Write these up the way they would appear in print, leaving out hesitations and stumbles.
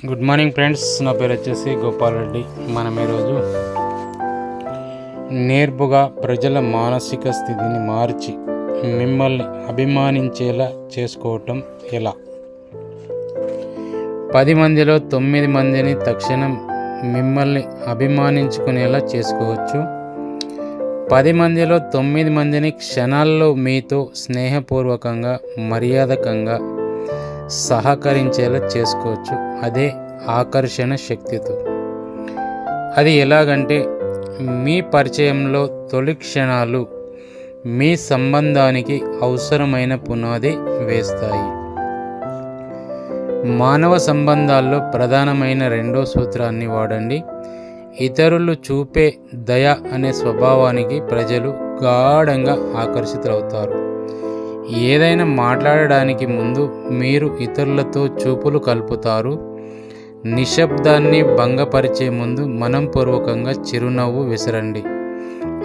Good morning friends, నా పేరు వచ్చేసి గోపాల్ రెడ్డి. మనం ఈరోజు నేర్పుగా ప్రజల మానసిక స్థితిని మార్చి మిమ్మల్ని అభిమానించేలా చేసుకోవటం ఎలా. 10 మందిలో 9 మందిని తక్షణం మిమ్మల్ని అభిమానించుకునేలా చేసుకోవచ్చు. 10 మందిలో 9 మందిని క్షణాల్లో మీతో స్నేహపూర్వకంగా మర్యాదకంగా సహకరించేలా చేసుకోవచ్చు. అదే ఆకర్షణ శక్తితో. అది ఎలాగంటే, మీ పరిచయంలో తొలి క్షణాలు మీ సంబంధానికి అవసరమైన పునాది వేస్తాయి. మానవ సంబంధాల్లో ప్రధానమైన రెండో సూత్రాన్ని వాడండి. ఇతరులు చూపే దయ అనే స్వభావానికి ప్రజలు గాఢంగా ఆకర్షితులవుతారు. ఏదైనా మాట్లాడడానికి ముందు మీరు ఇతరులతో చూపులు కలుపుతారు. నిశ్శబ్దాన్ని భంగపరిచే ముందు మనఃపూర్వకంగా చిరునవ్వు విసరండి.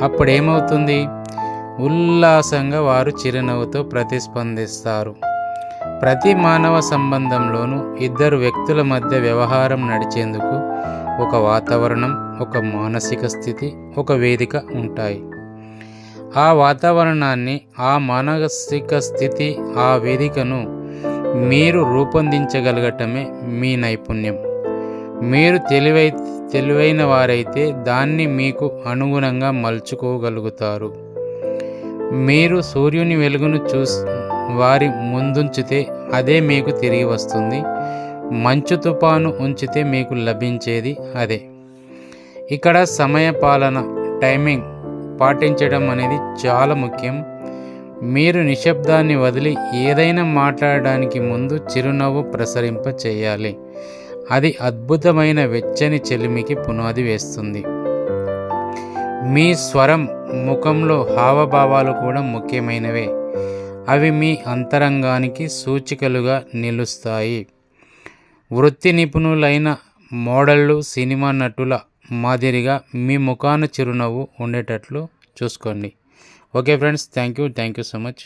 అప్పుడేమవుతుంది? ఉల్లాసంగా వారు చిరునవ్వుతో ప్రతిస్పందిస్తారు. ప్రతి మానవ సంబంధంలోనూ ఇద్దరు వ్యక్తుల మధ్య వ్యవహారం నడిచేందుకు ఒక వాతావరణం, ఒక మానసిక స్థితి, ఒక వేదిక ఉంటాయి. ఆ వాతావరణాన్ని, ఆ మానసిక స్థితి, ఆ వేదికను మీరు రూపొందించగలగటమే మీ నైపుణ్యం. మీరు తెలివైన వారైతే దాన్ని మీకు అనుగుణంగా మలుచుకోగలుగుతారు. మీరు సూర్యుని వెలుగును వారి ముందుంచితే అదే మీకు తిరిగి వస్తుంది. మంచు తుపాను ఉంచితే మీకు లభించేది అదే. ఇక్కడ సమయపాలన, టైమింగ్ పాటించడం అనేది చాలా ముఖ్యం. మీరు నిశ్శబ్దాన్ని వదిలి ఏదైనా మాట్లాడడానికి ముందు చిరునవ్వు ప్రసరింప చేయాలి. అది అద్భుతమైన వెచ్చని చెలిమికి పునాది వేస్తుంది. మీ స్వరం, ముఖంలో హావభావాలు కూడా ముఖ్యమైనవే. అవి మీ అంతరంగానికి సూచికలుగా నిలుస్తాయి. వృత్తి నిపుణులైన మోడళ్లు, సినిమా నటుల మాదిరిగా మీ ముఖాన చిరునవ్వు ఉండేటట్లు చూసుకోండి. Okay friends, thank you so much.